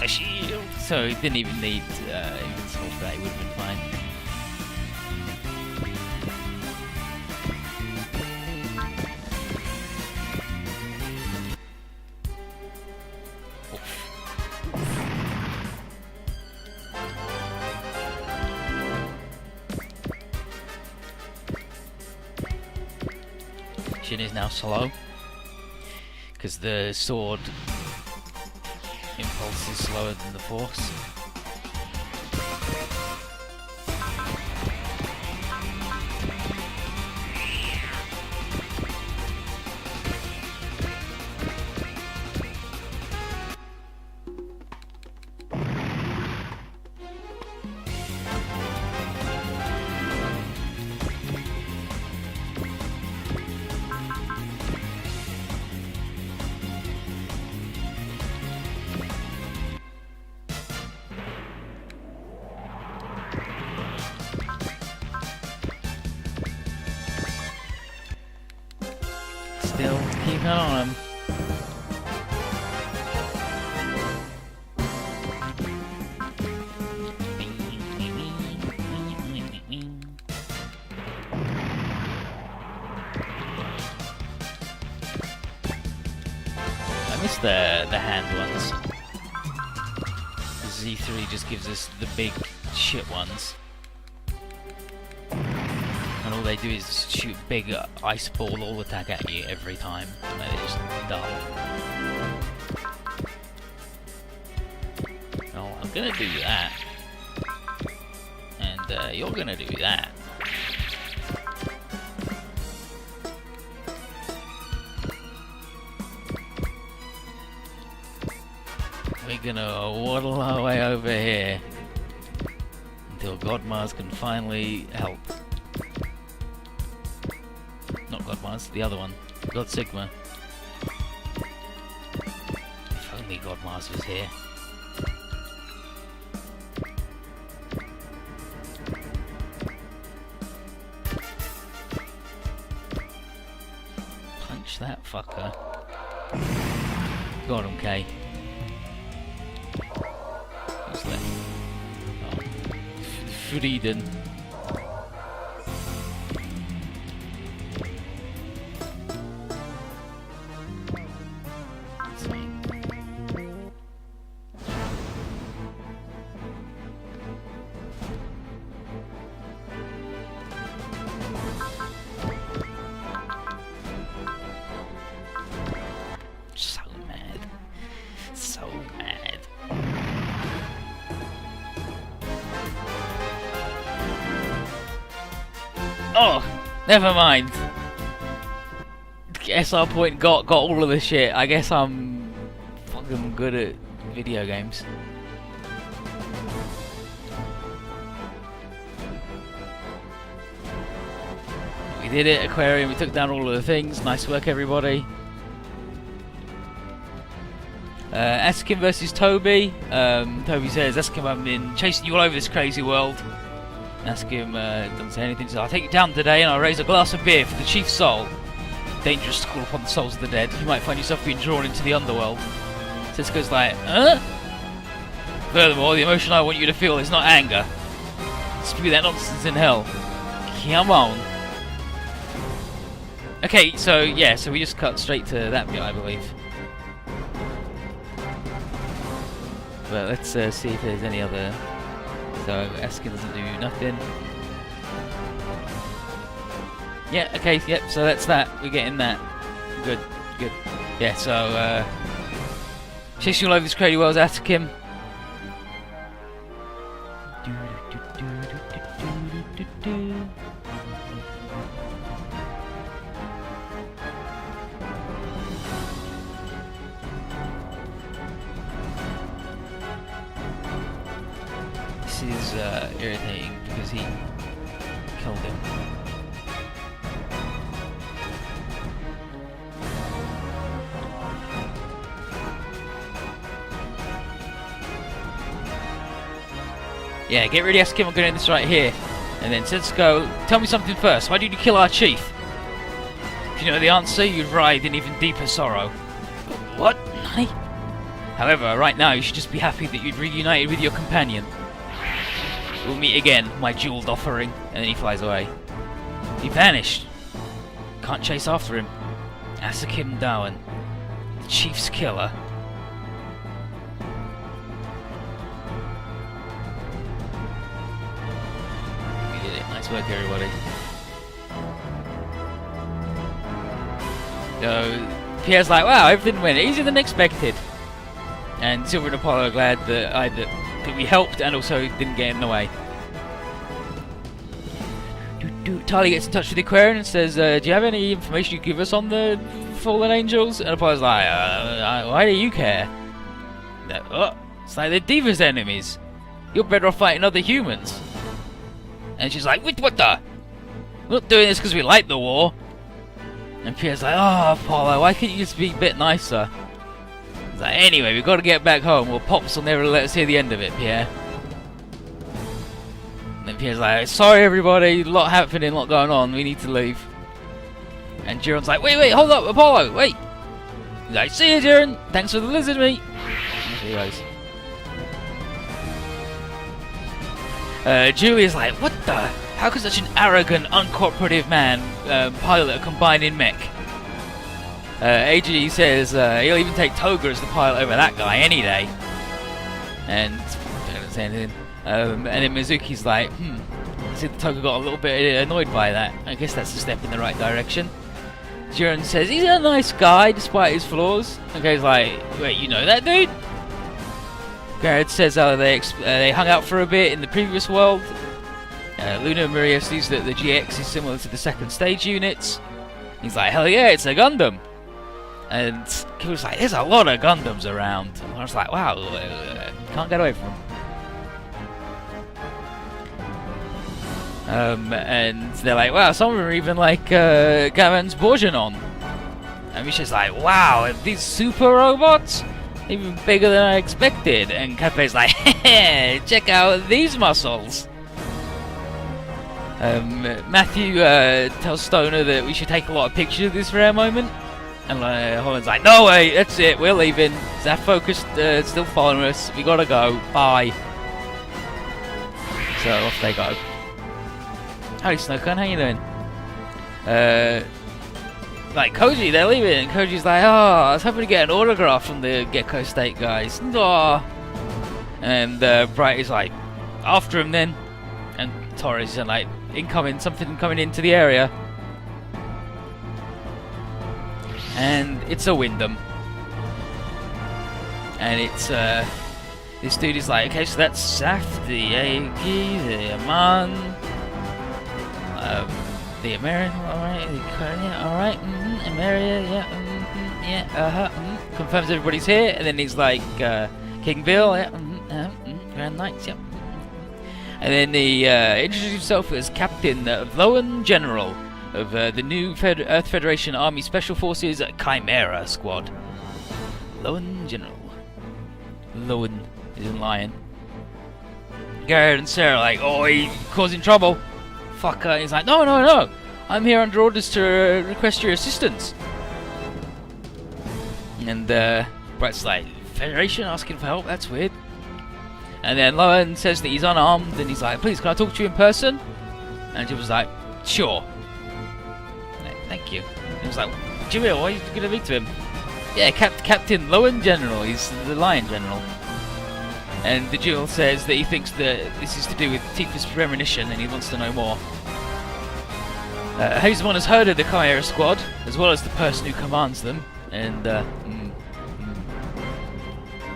a shield. So he didn't even need insult that. He would have been fine. Shin is now slow because the sword impulse is slower than the force. Still keeping on him. I miss the hand ones. The Z3 just gives us the big shit ones. And all they do is shoot big ice ball all attack at you every time. And they're just dull. Oh, I'm gonna do that. And you're gonna do that. We're gonna waddle our way over here until God Mars can finally help. Not God Mars, the other one. God Sigma. If only God Mars was here. Punch that fucker. Got him, K. What's left? Oh. Frieden. So mad. So mad. Oh, never mind. SR point got all of the shit. I guess I'm fucking good at video games. We did it, Aquarium. We took down all of the things. Nice work, everybody. Askim versus Toby. Toby says, Askim, I've been chasing you all over this crazy world. Askim doesn't say anything. So I'll take you down today and I'll raise a glass of beer for the chief's soul. Dangerous to call upon the souls of the dead. You might find yourself being drawn into the underworld. Cisco's like, huh? Furthermore, the emotion I want you to feel is not anger. Spew that nonsense in hell. Come on. Okay, so yeah, so we just cut straight to that bit, I believe. But let's see if there's any other. So Askin doesn't do nothing. Yeah, okay, yep, so that's that. We're getting that. Good, good. Yeah, so chasing all over this crazy world, Askim. This is irritating because he killed him. Yeah, get ready, Askim, I'm going to end this right here. And then Setsuko, tell me something first. Why did you kill our chief? If you know the answer, you'd writhe in even deeper sorrow. What? Nani? However, right now you should just be happy that you'd reunited with your companion. We'll meet again, my jeweled offering. And then he flies away. He vanished. Can't chase after him. Asakim Dowan, the chief's killer. We did it. Nice work, everybody. So Pierre's like, wow, everything went easier than expected. And Silver and Apollo are glad that we helped and also didn't get in the way. Tali gets in touch with the Aquarian and says, do you have any information you can give us on the fallen angels? And Apollo's like, why do you care? It's like they're Diva's enemies. You're better off fighting other humans. And she's like, what the? We're not doing this because we like the war. And Pierre's like, oh, Apollo, why can't you just be a bit nicer? He's like, anyway, we've got to get back home, or Pops will never let us hear the end of it, Pierre. And then Pierre's like, sorry everybody, a lot happening, a lot going on, we need to leave. And Jiren's like, wait, hold up, Apollo, wait! He's like, see you, Jiren, thanks for the lizard meat! And he goes. Julia's like, what the? How could such an arrogant, uncooperative man pilot a combining mech? AG says he'll even take Toga as the pilot over that guy any day. And I don't say anything. And then Mizuki's like, I see the Toga got a little bit annoyed by that. I guess that's a step in the right direction. Jiren says he's a nice guy despite his flaws. And Gabe's like, wait, you know that dude? Garrett says they hung out for a bit in the previous world. Luna and Maria sees that the GX is similar to the second stage units. He's like, hell yeah, it's a Gundam. And Kiba's like, there's a lot of Gundams around. And I was like, wow, can't get away from them. And they're like, wow, some of them are even like Gavin's Bourgeonon. And Misha's like, wow, these super robots? Even bigger than I expected. And Kappei's like, hey, check out these muscles. Matthew tells Stoner that we should take a lot of pictures of this rare moment. And Holland's like, no way, that's it, we're leaving. Zaf focused, still following us, we gotta go, bye. So off they go. Howdy Snowcone, how you doing? Like Koji, they're leaving, and Koji's like, oh, I was hoping to get an autograph from the Gecko State guys. Aww. And Bright is like, after him then. And Torres is like, something coming into the area. And it's a Wyndham. And it's, this dude is like, okay, so that's Saf, the Aegi, the Aman, the American, alright, the Korea, alright, Ameria, yeah, confirms everybody's here, and then he's like, King Bill, yeah, Grand Knights, yep. And then he introduces himself as Captain Lowen General of the new Earth Federation Army Special Forces Chimera Squad. Lowen General. Lowen is in Lion. Garrett and Sarah are like, oh, he's causing trouble. Fuck her. He's like, no. I'm here under orders to request your assistance. And Brett's like, Federation asking for help? That's weird. And then Lowen says that he's unarmed, and he's like, please, can I talk to you in person? And Jim was like, sure. Thank you. He was like, Jimmy, why are you going to meet him? Yeah, Captain Lowen General. He's the Lion General. And the General says that he thinks that this is to do with Tifa's premonition, and he wants to know more. Hazelmon has heard of the Chimera Squad, as well as the person who commands them. And let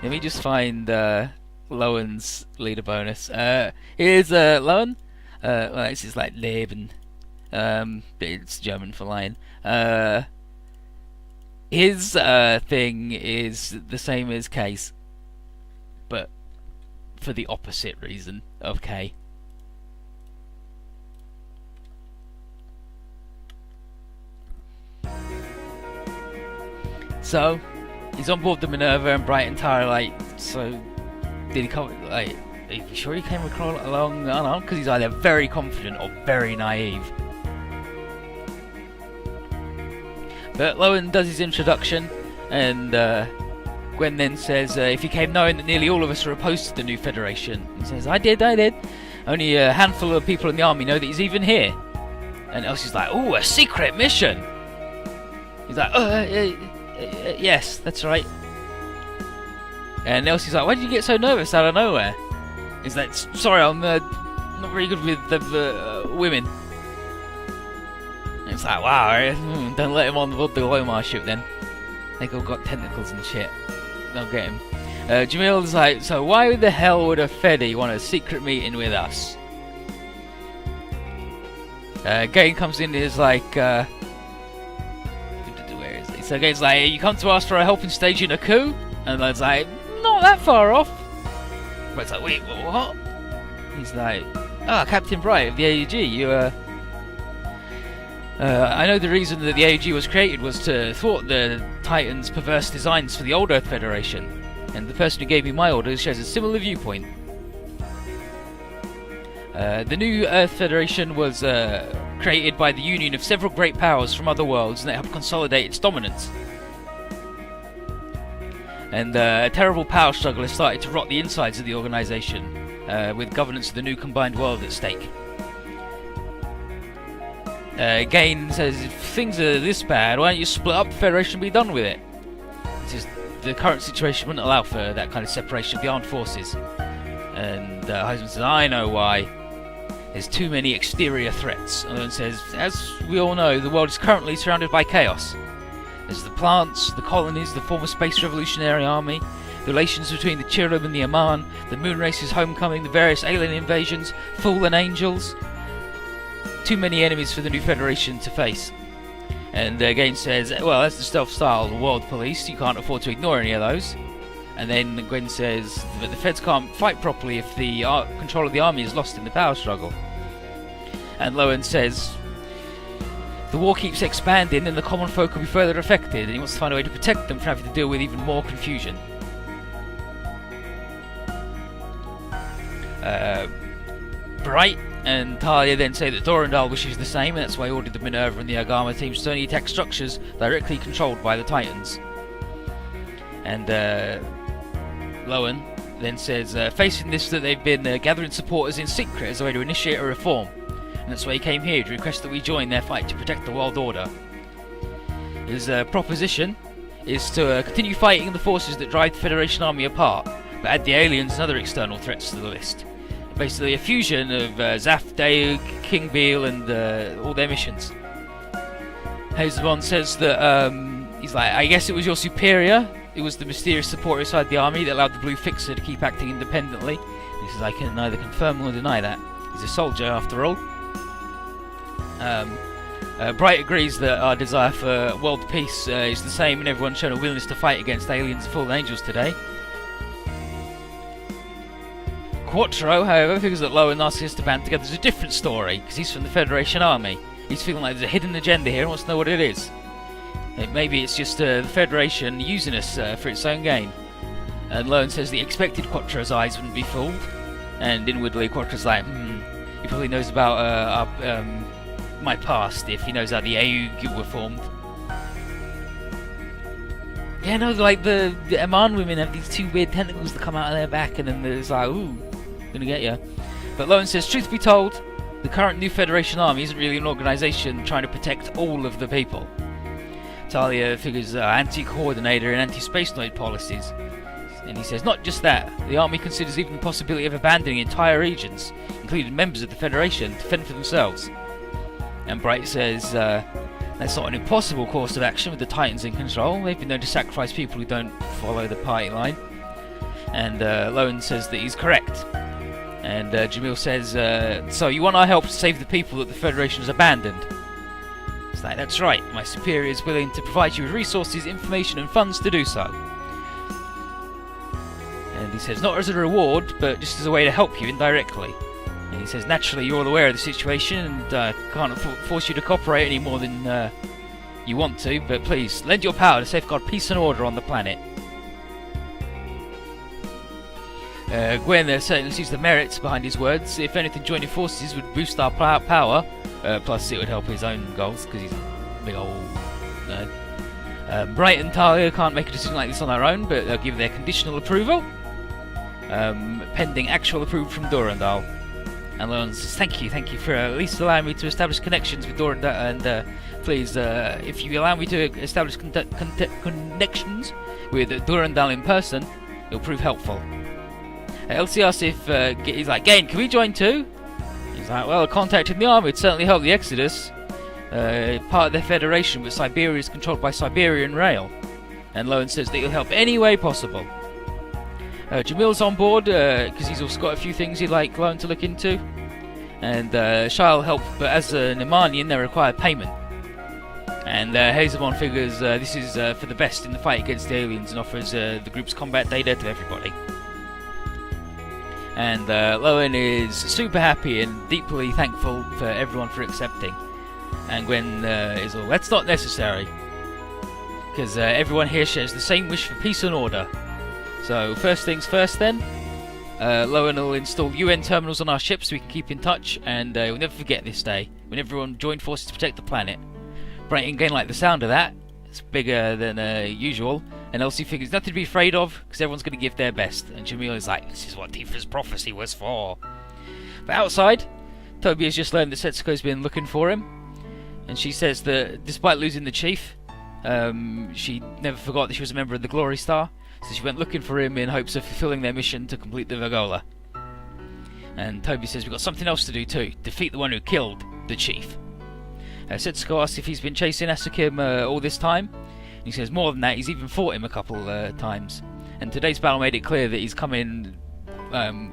me just find Lowen's leader bonus. Here's Lowen. Well, this is like Leben. It's German for lion. His thing is the same as K's, but for the opposite reason of K. So he's on board the Minerva, and Bright and Tara like, so did he come? Like, are you sure he came along unarmed? Because he's either very confident or very naive. But Lowen does his introduction, and Gwen then says, if he came knowing that nearly all of us are opposed to the new Federation. He says, I did. Only a handful of people in the army know that he's even here. And Elsie's like, oh, a secret mission! He's like, yes, that's right. And Elsie's like, why did you get so nervous out of nowhere? He's like, sorry, I'm not very good with women. And it's like, wow, don't let him on the Glomar ship then. They've all got tentacles and shit. They'll get him. Jamil's like, so why the hell would a Fedi want a secret meeting with us? Gain comes in and is like, where is he? So Gain's like, you come to us for a helping stage in a coup? And Lowen's like, not that far off. But it's like, wait, what? He's like, Captain Bright of the AUG, you, I know the reason that the AUG was created was to thwart the Titans' perverse designs for the old Earth Federation. And the person who gave me my orders shares a similar viewpoint. The new Earth Federation was created by the union of several great powers from other worlds, and it helped consolidate its dominance. And a terrible power struggle has started to rot the insides of the organisation, with governance of the new combined world at stake. Gain says, if things are this bad, why don't you split up the Federation and be done with it? It's just, the current situation wouldn't allow for that kind of separation of the armed forces. And Heisman says, I know why. There's too many exterior threats. And then says, as we all know, the world is currently surrounded by chaos. There's the plants, the colonies, the former Space Revolutionary Army, the relations between the Chirum and the Aman, the Moon Race's homecoming, the various alien invasions, fallen angels. Too many enemies for the new Federation to face. And Gain says, well, as the stealth-style world police, you can't afford to ignore any of those. And then Gwen says that the Feds can't fight properly if the control of the army is lost in the power struggle. And Lowen says, the war keeps expanding and the common folk will be further affected, and he wants to find a way to protect them from having to deal with even more confusion. Bright and Talia then say that Dorandal wishes the same, and that's why he ordered the Minerva and the Agama teams to only attack structures directly controlled by the Titans. And Lowen then says, facing this, that they've been gathering supporters in secret as a way to initiate a reform, and that's why he came here to request that we join their fight to protect the world order. His proposition is to continue fighting the forces that drive the Federation army apart, but add the aliens and other external threats to the list. Basically a fusion of Zaf, Daug, King Beal and all their missions. Hazebon says that he's like, I guess it was your superior. It was the mysterious support inside the army that allowed the Blue Fixer to keep acting independently. He says, I can neither confirm nor deny that. He's a soldier after all. Bright agrees that our desire for world peace is the same, and everyone's shown a willingness to fight against aliens and fallen angels today. Quattro, however, figures that Lowen asking us to band together is a different story, because he's from the Federation army. He's feeling like there's a hidden agenda here and wants to know what it is. Maybe it's just the Federation using us for its own gain. And Lowen says that he expected Quattro's eyes wouldn't be fooled, and inwardly Quattro's like, he probably knows about my past if he knows how the AU were formed. Yeah, no, like the Aman women have these two weird tentacles that come out of their back, and then there's like, ooh, gonna get you. But Lowen says, truth be told, the current new Federation army isn't really an organisation trying to protect all of the people. Talia figures anti-coordinator and anti-spacenoid policies. And he says, not just that, the army considers even the possibility of abandoning entire regions, including members of the Federation, to fend for themselves. And Bright says, that's not an impossible course of action with the Titans in control. They've been known to sacrifice people who don't follow the party line. And Lowen says that he's correct. And Jamil says, so you want our help to save the people that the Federation has abandoned? It's like, that's right, my superior is willing to provide you with resources, information and funds to do so. And he says, not as a reward, but just as a way to help you indirectly. And he says, naturally you're all aware of the situation and can't force you to cooperate any more than you want to, but please, lend your power to safeguard peace and order on the planet. Gwen there certainly sees the merits behind his words. If anything, joining forces would boost our power, plus it would help his own goals, because he's a big old nerd. Bright and Talia can't make a decision like this on their own, but they'll give their conditional approval, pending actual approval from Durandal. And Leon says, thank you for at least allowing me to establish connections with Durandal, and please, if you allow me to establish connections with Durandal in person, it'll prove helpful. Elsie asks if, he's like, Gain, can we join too? He's like, well, contacting the army would certainly help the Exodus. Part of their federation, but Siberia is controlled by Siberian Rail. And Lowen says that he'll help any way possible. Jamil's on board, because he's also got a few things he'd like Lowen to look into. And Shah will help, but as an Imanian, they require payment. And Hazemon figures this is for the best in the fight against the aliens and offers the group's combat data to everybody. And Lowen is super happy and deeply thankful for everyone for accepting. And Gwen is all, that's not necessary, because everyone here shares the same wish for peace and order. So first things first then, Lowen will install UN terminals on our ships so we can keep in touch, and we'll never forget this day, when everyone joined forces to protect the planet. Bright and Gain like the sound of that. It's bigger than usual, and Elsie figures nothing to be afraid of, because everyone's going to give their best, and Jamil is like, this is what Tifa's prophecy was for. But outside, Toby has just learned that Setsuko's been looking for him. And she says that despite losing the chief, she never forgot that she was a member of the Glory Star, so she went looking for him in hopes of fulfilling their mission to complete the Vagola. And Toby says we've got something else to do too, defeat the one who killed the chief. Setsuko asks if he's been chasing Asukim all this time, and he says more than that, he's even fought him a couple times. And today's battle made it clear that he's coming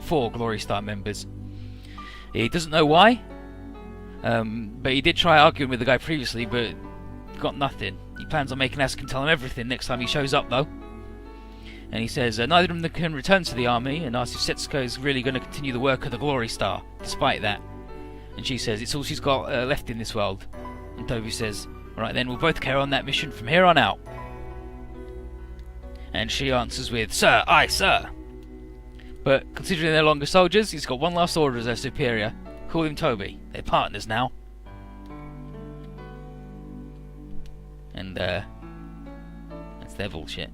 for Glory Star members. He doesn't know why, but he did try arguing with the guy previously, but got nothing. He plans on making Asukin tell him everything next time he shows up, though. And he says neither of them can return to the army, and asks if Setsuko is really going to continue the work of the Glory Star, despite that. And she says it's all she's got left in this world. And Toby says, alright then, we'll both carry on that mission from here on out. And she answers with, Sir, aye, sir. But considering they're longer soldiers, he's got one last order as their superior. Call him Toby. They're partners now. And that's their bullshit.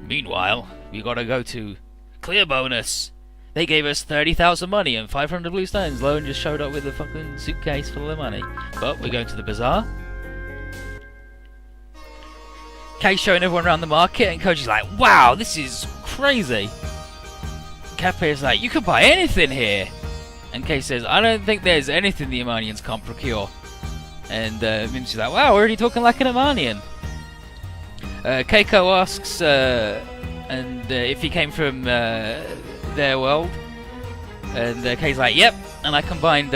Meanwhile, we gotta go to Clear Bonus. They gave us 30,000 money and 500 blue stones. Lowen just showed up with a fucking suitcase full of money. But we're going to the Bazaar. Kei's showing everyone around the market, and Koji's like, wow, this is crazy. Cafe is like, you can buy anything here. And Kei says, I don't think there's anything the Imanians can't procure. And Minji's like, wow, we're already talking like an Imanian. Keiko asks if he came from their world. And Kei's like, yep. And I combined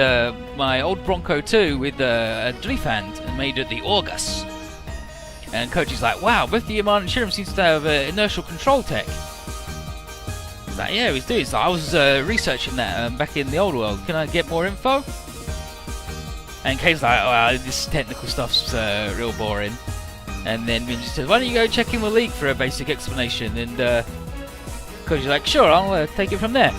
my old Bronco 2 with a Drifand and made it the August. And Koji's like, wow, both the Yaman and Shiram seems to have inertial control tech. He's like, yeah, we do. So I was researching that back in the old world. Can I get more info? And Kei's like, oh, this technical stuff's real boring. And then Minji says, why don't you go check in with Leek for a basic explanation? And Koji's like, sure, I'll take it from there.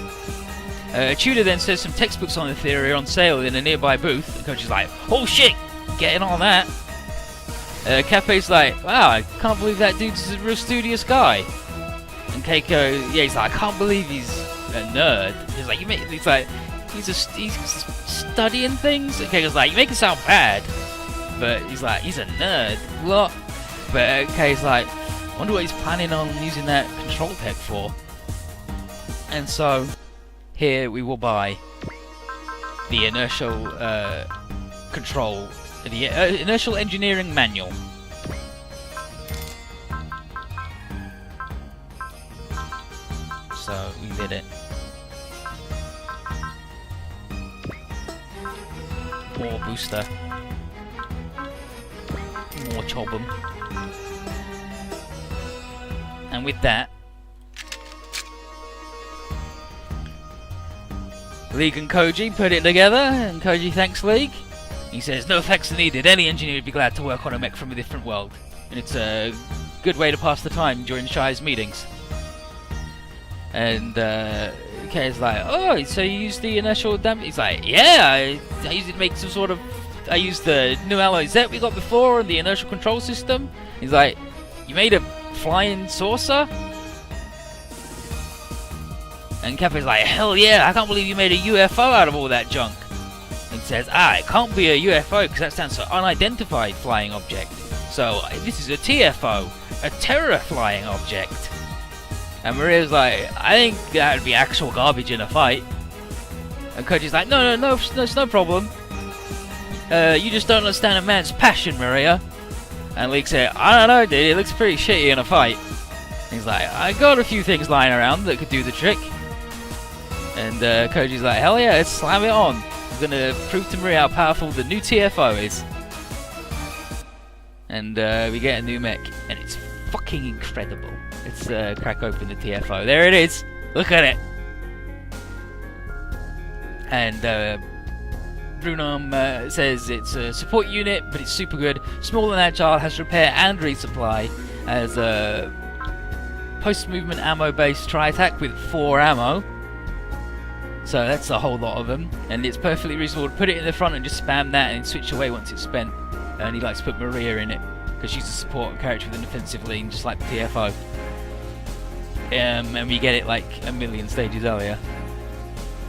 Tudor then says some textbooks on the theory are on sale in a nearby booth. And Koji's like, oh shit, getting on that. Cafe's like, wow, I can't believe that dude's a real studious guy. And Keiko, yeah, he's like, I can't believe he's a nerd. He's like, he's studying things. And Keiko's like, you make it sound bad, but he's like, he's a nerd. What? But Kei's like, I wonder what he's planning on using that control tech for. And so, here we will buy the inertial control. The inertial engineering manual. So we did it. More booster. More chobum. And with that, League and Koji put it together, and Koji thanks League. He says, no thanks are needed, any engineer would be glad to work on a mech from a different world. And it's a good way to pass the time during Shai's meetings. And Kei's like, oh, so you use the inertial damage? He's like, yeah, I used it to make some sort of used the new alloy Z we got before and the inertial control system. He's like, you made a flying saucer? And Kefir's like, hell yeah, I can't believe you made a UFO out of all that junk. And he says, it can't be a UFO because that stands for unidentified flying object. So this is a TFO, a terror flying object. And Maria's like, I think that would be actual garbage in a fight. And Koji's like, no, it's no problem. You just don't understand a man's passion, Maria. And Leek said, I don't know, dude, it looks pretty shitty in a fight. And he's like, I got a few things lying around that could do the trick. And Koji's like, hell yeah, let's slam it on. I'm gonna prove to Maria how powerful the new TFO is. And we get a new mech, and it's fucking incredible. Let's crack open the TFO. There it is. Look at it. And Brunam says it's a support unit, but it's super good. Small and agile, has repair and resupply. Has a post-movement ammo-based tri-attack with 4 ammo. So that's a whole lot of them. And it's perfectly reasonable to put it in the front and just spam that and switch away once it's spent. And he likes to put Maria in it, because she's a support character with an offensive lean, just like the TFO. And we get it like a million stages earlier.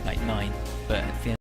Like 9, but at the end